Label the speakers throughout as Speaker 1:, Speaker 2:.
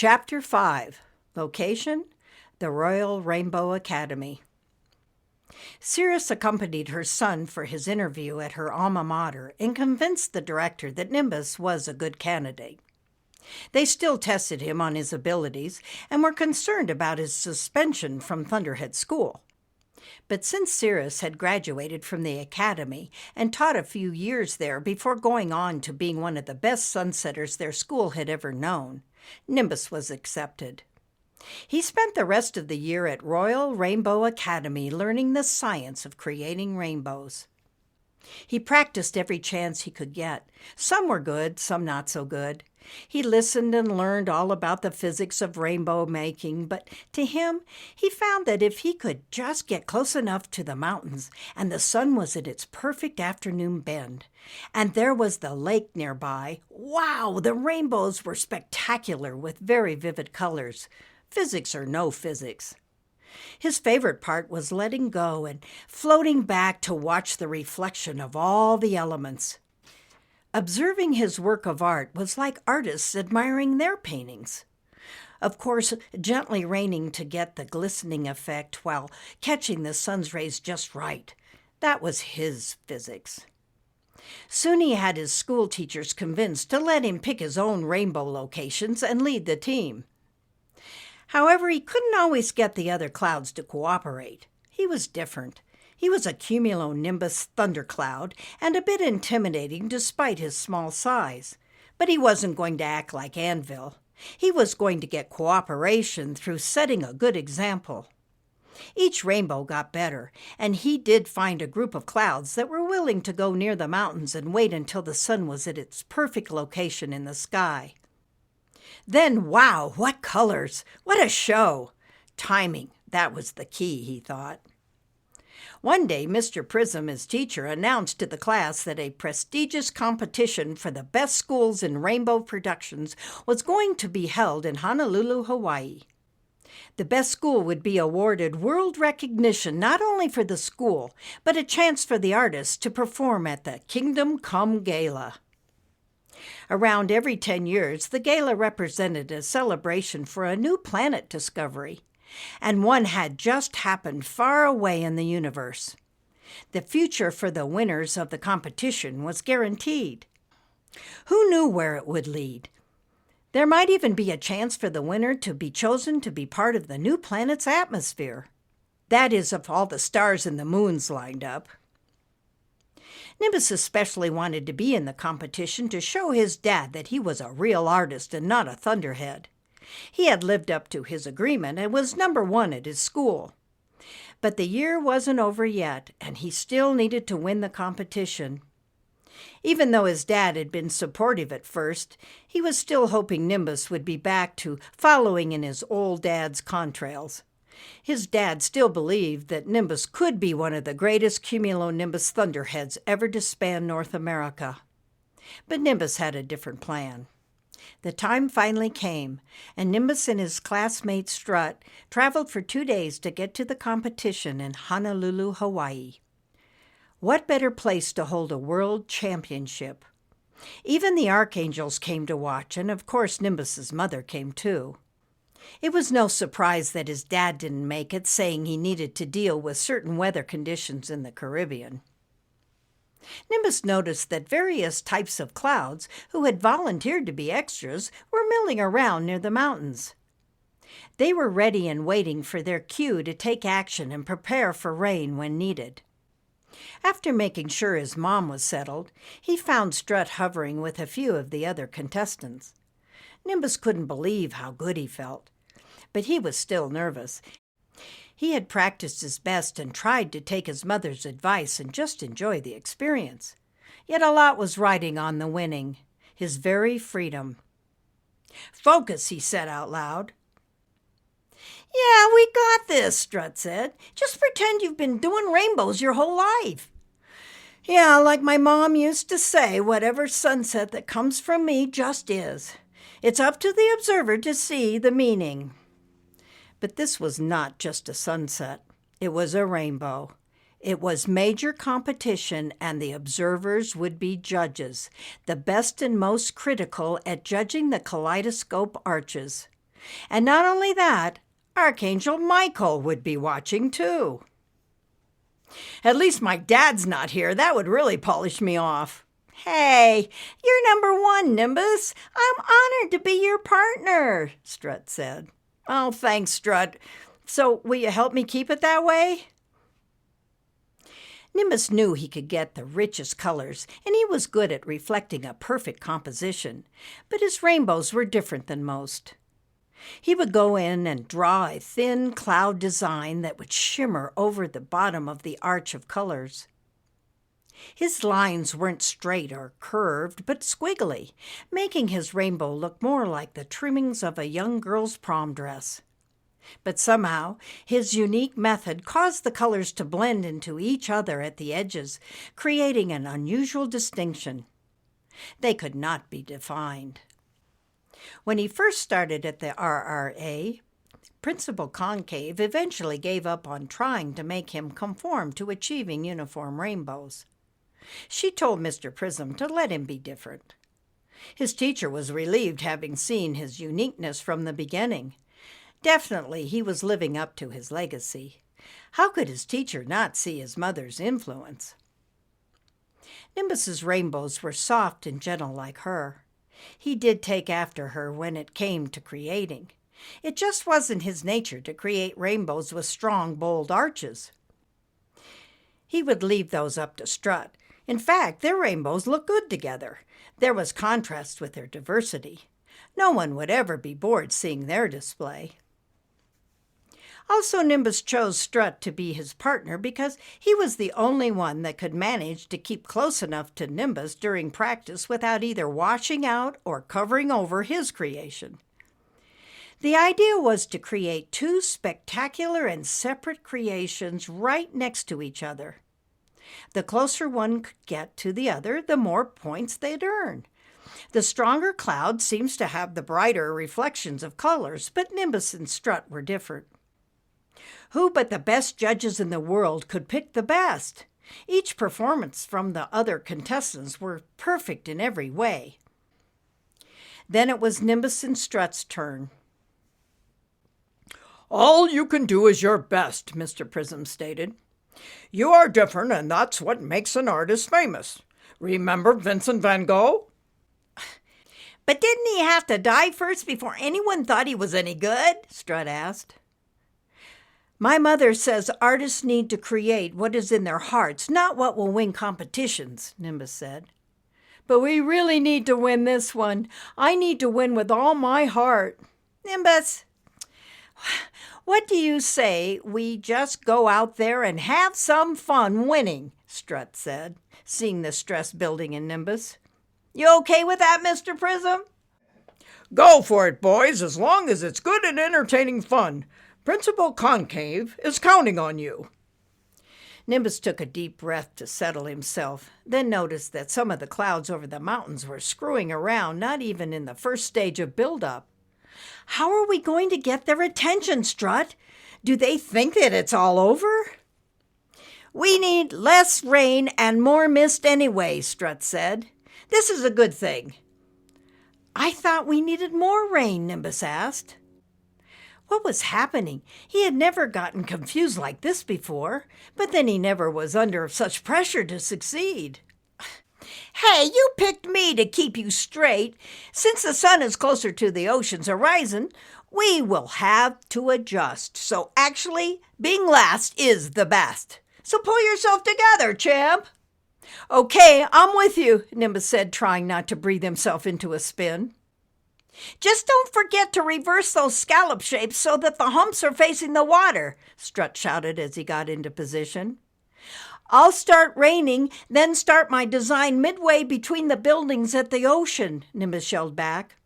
Speaker 1: Chapter 5. Location: the Royal Rainbow Academy. Cirrus accompanied her son for his interview at her alma mater and convinced the director that Nimbus was a good candidate. They still tested him on his abilities and were concerned about his suspension from Thunderhead School. But since Cirrus had graduated from the academy and taught a few years there before going on to being one of the best sunsetters their school had ever known, Nimbus was accepted. He spent the rest of the year at Royal Rainbow Academy learning the science of creating rainbows. He practiced every chance he could get. Some were good, some not so good. He listened and learned all about the physics of rainbow making, but to him, he found that if he could just get close enough to the mountains and the sun was at its perfect afternoon bend, and there was the lake nearby, wow, the rainbows were spectacular with very vivid colors. Physics or no physics. His favorite part was letting go and floating back to watch the reflection of all the elements. Observing his work of art was like artists admiring their paintings. Of course, gently raining to get the glistening effect while catching the sun's rays just right. That was his physics. Soon he had his school teachers convinced to let him pick his own rainbow locations and lead the team. However, he couldn't always get the other clouds to cooperate. He was different. He was a cumulonimbus thundercloud and a bit intimidating despite his small size. But he wasn't going to act like Anvil. He was going to get cooperation through setting a good example. Each rainbow got better, and he did find a group of clouds that were willing to go near the mountains and wait until the sun was at its perfect location in the sky. Then, wow, what colors! What a show! Timing, that was the key, he thought. One day, Mr. Prism, his teacher, announced to the class that a prestigious competition for the best schools in rainbow productions was going to be held in Honolulu, Hawaii. The best school would be awarded world recognition not only for the school, but a chance for the artists to perform at the Kingdom Come Gala. Around every 10 years, the gala represented a celebration for a new planet discovery, and one had just happened far away in the universe. The future for the winners of the competition was guaranteed. Who knew where it would lead? There might even be a chance for the winner to be chosen to be part of the new planet's atmosphere. That is, if all the stars and the moons lined up. Nimbus especially wanted to be in the competition to show his dad that he was a real artist and not a thunderhead. He had lived up to his agreement and was number 1 at his school. But the year wasn't over yet, and he still needed to win the competition. Even though his dad had been supportive at first, he was still hoping Nimbus would be back to following in his old dad's contrails. His dad still believed that Nimbus could be one of the greatest cumulonimbus thunderheads ever to span North America. But Nimbus had a different plan. The time finally came, and Nimbus and his classmate Strut traveled for 2 days to get to the competition in Honolulu, Hawaii. What better place to hold a world championship? Even the archangels came to watch, and of course Nimbus's mother came too. It was no surprise that his dad didn't make it, saying he needed to deal with certain weather conditions in the Caribbean. Nimbus noticed that various types of clouds who had volunteered to be extras were milling around near the mountains. They were ready and waiting for their cue to take action and prepare for rain when needed. After making sure his mom was settled, he found Strut hovering with a few of the other contestants. Nimbus couldn't believe how good he felt, but he was still nervous. He had practiced his best and tried to take his mother's advice and just enjoy the experience. Yet a lot was riding on the winning, his very freedom. "Focus," he said out loud. "Yeah, we got this," Strut said. "Just pretend you've been doing rainbows your whole life." "Yeah, like my mom used to say, whatever sunset that comes from me just is. It's up to the observer to see the meaning." But this was not just a sunset. It was a rainbow. It was major competition, and the observers would be judges, the best and most critical at judging the kaleidoscope arches. And not only that, Archangel Michael would be watching too. At least my dad's not here. That would really polish me off. Hey, you're number one, Nimbus. I'm honored to be your partner, Strut said. Oh, thanks, Strut. So will you help me keep it that way? Nimbus knew he could get the richest colors, and he was good at reflecting a perfect composition, but his rainbows were different than most. He would go in and draw a thin cloud design that would shimmer over the bottom of the arch of colors. His lines weren't straight or curved, but squiggly, making his rainbow look more like the trimmings of a young girl's prom dress. But somehow, his unique method caused the colors to blend into each other at the edges, creating an unusual distinction. They could not be defined. When he first started at the RRA, Principal Concave eventually gave up on trying to make him conform to achieving uniform rainbows. She told Mr. Prism to let him be different. His teacher was relieved, having seen his uniqueness from the beginning. Definitely he was living up to his legacy. How could his teacher not see his mother's influence? Nimbus's rainbows were soft and gentle like her. He did take after her when it came to creating. It just wasn't his nature to create rainbows with strong, bold arches. He would leave those up to Strut. In fact, their rainbows looked good together. There was contrast with their diversity. No one would ever be bored seeing their display. Also, Nimbus chose Strut to be his partner because he was the only one that could manage to keep close enough to Nimbus during practice without either washing out or covering over his creation. The idea was to create two spectacular and separate creations right next to each other. The closer one could get to the other, the more points they'd earn. The stronger cloud seems to have the brighter reflections of colors, but Nimbus and Strut were different. Who but the best judges in the world could pick the best? Each performance from the other contestants were perfect in every way. Then it was Nimbus and Strut's turn.
Speaker 2: All you can do is your best, Mr. Prism stated. You are different, and that's what makes an artist famous. Remember Vincent van Gogh?
Speaker 1: But didn't he have to die first before anyone thought he was any good? Strut asked. My mother says artists need to create what is in their hearts, not what will win competitions, Nimbus said. But we really need to win this one. I need to win with all my heart. Nimbus, what do you say we just go out there and have some fun winning? Strut said, seeing the stress building in Nimbus. You okay with that, Mr. Prism?
Speaker 2: Go for it, boys, as long as it's good and entertaining fun. Principal Concave is counting on you.
Speaker 1: Nimbus took a deep breath to settle himself, then noticed that some of the clouds over the mountains were screwing around, not even in the first stage of build-up. How are we going to get their attention, Strut? Do they think that it's all over? We need less rain and more mist anyway, Strut said. This is a good thing. I thought we needed more rain, Nimbus asked. What was happening? He had never gotten confused like this before, but then he never was under such pressure to succeed. Hey, you picked me to keep you straight. Since the sun is closer to the ocean's horizon, we will have to adjust. So actually, being last is the best. So pull yourself together, champ. Okay, I'm with you, Nimbus said, trying not to breathe himself into a spin. Just don't forget to reverse those scallop shapes so that the humps are facing the water, Strut shouted as he got into position. I'll start raining, then start my design midway between the buildings at the ocean, Nimbus yelled back.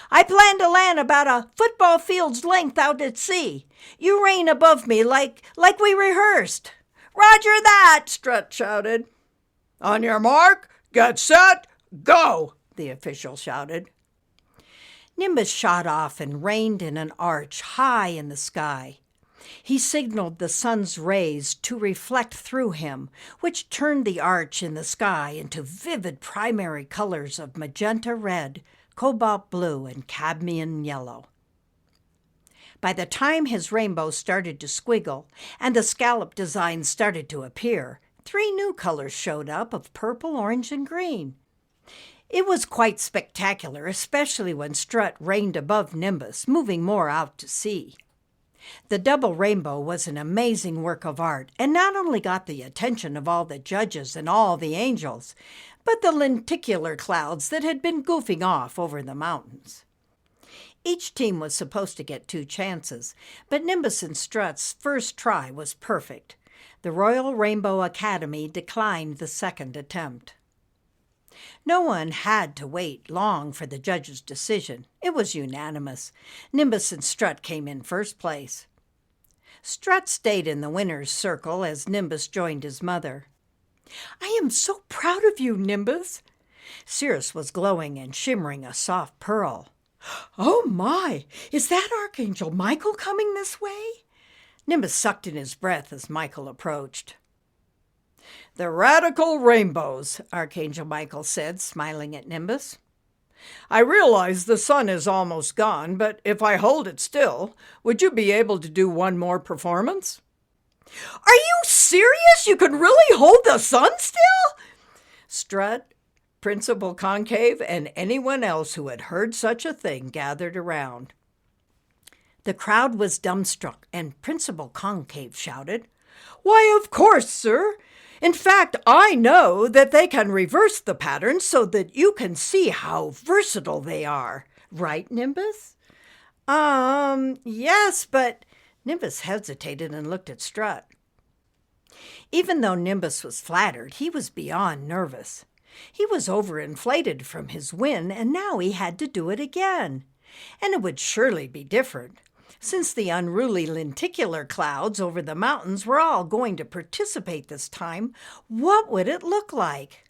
Speaker 1: I plan to land about a football field's length out at sea. You rain above me like we rehearsed. Roger that, Strut shouted.
Speaker 2: On your mark, get set, go, the official shouted.
Speaker 1: Nimbus shot off and rained in an arch high in the sky. He signaled the sun's rays to reflect through him, which turned the arch in the sky into vivid primary colors of magenta red, cobalt blue, and cadmium yellow. By the time his rainbow started to squiggle and the scallop designs started to appear, 3 new colors showed up of purple, orange, and green. It was quite spectacular, especially when Strut reigned above Nimbus, moving more out to sea. The double rainbow was an amazing work of art and not only got the attention of all the judges and all the angels, but the lenticular clouds that had been goofing off over the mountains. Each team was supposed to get 2 chances, but Nimbus and Strut's first try was perfect. The Royal Rainbow Academy declined the second attempt. No one had to wait long for the judge's decision. It was unanimous. Nimbus and Strut came in first place. Strut stayed in the winner's circle as Nimbus joined his mother. "I am so proud of you, Nimbus." Cirrus was glowing and shimmering a soft pearl. "Oh my, is that Archangel Michael coming this way?" Nimbus sucked in his breath as Michael approached. "The radical rainbows," Archangel Michael said, smiling at Nimbus. "I realize the sun is almost gone, but if I hold it still, would you be able to do one more performance?" "Are you serious? You can really hold the sun still?" Strut, Principal Concave, and anyone else who had heard such a thing gathered around. The crowd was dumbstruck, and Principal Concave shouted, "Why, of course, sir! In fact, I know that they can reverse the pattern so that you can see how versatile they are. Right, Nimbus?" Yes, but..." Nimbus hesitated and looked at Strut. Even though Nimbus was flattered, he was beyond nervous. He was overinflated from his win, and now he had to do it again. And it would surely be different. Since the unruly lenticular clouds over the mountains were all going to participate this time, what would it look like?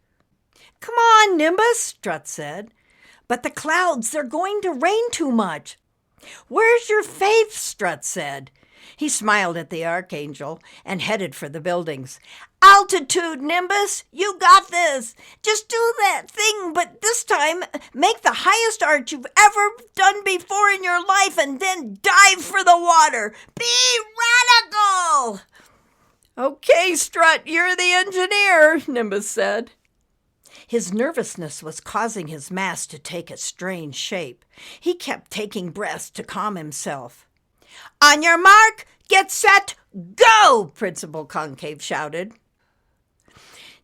Speaker 1: "Come on, Nimbus," Strut said. "But the clouds, they're going to rain too much." "Where's your faith?" Strut said. He smiled at the Archangel and headed for the buildings. "Altitude, Nimbus! You got this! Just do that thing, but this time make the highest arch you've ever done before in your life and then dive for the water! Be radical!" "Okay, Strut, you're the engineer," Nimbus said. His nervousness was causing his mass to take a strange shape. He kept taking breaths to calm himself. "On your mark, get set, go!" Principal Concave shouted.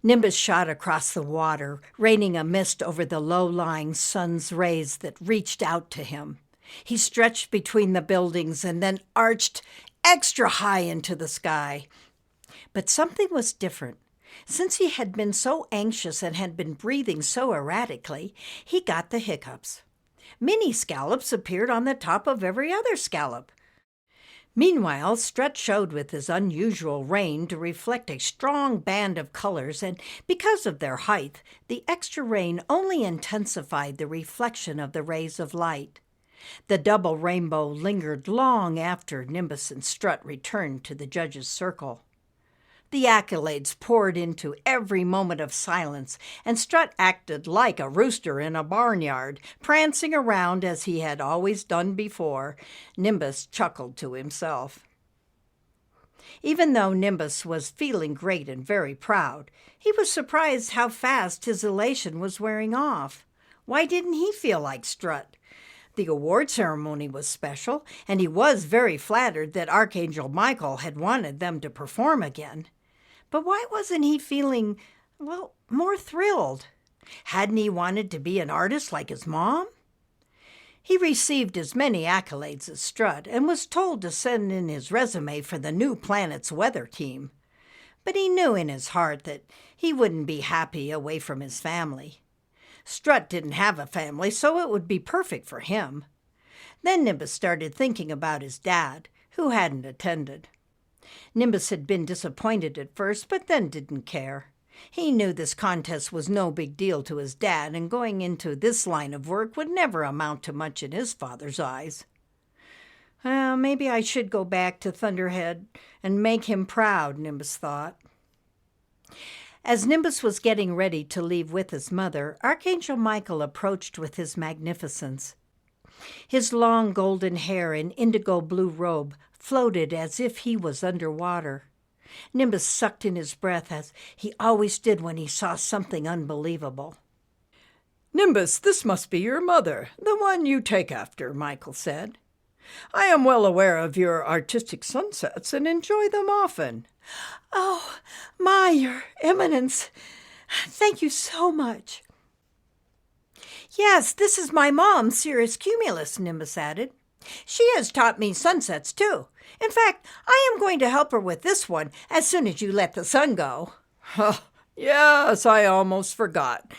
Speaker 1: Nimbus shot across the water, raining a mist over the low-lying sun's rays that reached out to him. He stretched between the buildings and then arched extra high into the sky. But something was different. Since he had been so anxious and had been breathing so erratically, he got the hiccups. Mini scallops appeared on the top of every other scallop. Meanwhile, Strut showed with his unusual rain to reflect a strong band of colors, and because of their height, the extra rain only intensified the reflection of the rays of light. The double rainbow lingered long after Nimbus and Strut returned to the judges' circle. The accolades poured into every moment of silence, and Strut acted like a rooster in a barnyard, prancing around as he had always done before. Nimbus chuckled to himself. Even though Nimbus was feeling great and very proud, he was surprised how fast his elation was wearing off. Why didn't he feel like Strut? The award ceremony was special, and he was very flattered that Archangel Michael had wanted them to perform again. But why wasn't he feeling, more thrilled? Hadn't he wanted to be an artist like his mom? He received as many accolades as Strut and was told to send in his resume for the new planet's weather team. But he knew in his heart that he wouldn't be happy away from his family. Strut didn't have a family, so it would be perfect for him. Then Nimbus started thinking about his dad, who hadn't attended. Nimbus had been disappointed at first, but then didn't care. He knew this contest was no big deal to his dad, and going into this line of work would never amount to much in his father's eyes. Maybe I should go back to Thunderhead and make him proud, Nimbus thought. As Nimbus was getting ready to leave with his mother, Archangel Michael approached with his magnificence. His long golden hair and indigo blue robe floated as if he was underwater. Nimbus sucked in his breath as he always did when he saw something unbelievable.
Speaker 2: Nimbus, this must be your mother, the one you take after, Michael said. I am well aware of your artistic sunsets and enjoy them often.
Speaker 1: Oh, your Eminence, thank you so much. Yes, this is my mom, Cirrus Cumulus, Nimbus added. She has taught me sunsets, too. In fact, I am going to help her with this one as soon as you let the sun go.
Speaker 2: Yes, I almost forgot.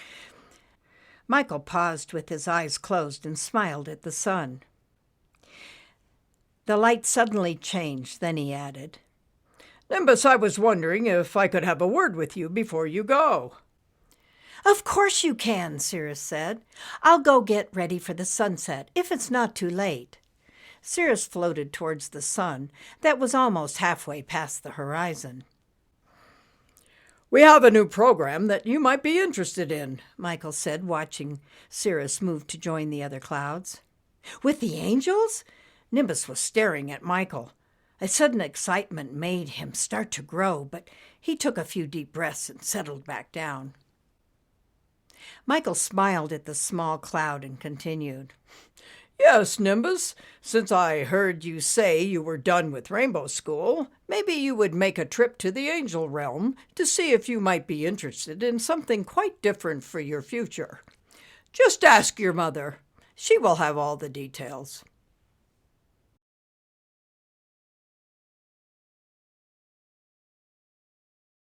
Speaker 1: Michael paused with his eyes closed and smiled at the sun. The light suddenly changed, then he added,
Speaker 2: Nimbus, I was wondering if I could have a word with you before you go.
Speaker 1: Of course you can, Cirrus said. I'll go get ready for the sunset, if it's not too late. Cirrus floated towards the sun that was almost halfway past the horizon.
Speaker 2: We have a new program that you might be interested in, Michael said, watching Cirrus move to join the other clouds.
Speaker 1: With the angels? Nimbus was staring at Michael. A sudden excitement made him start to grow, but he took a few deep breaths and settled back down. Michael smiled at the small cloud and continued.
Speaker 2: Yes, Nimbus, since I heard you say you were done with Rainbow School, maybe you would make a trip to the angel realm to see if you might be interested in something quite different for your future. Just ask your mother. She will have all the details.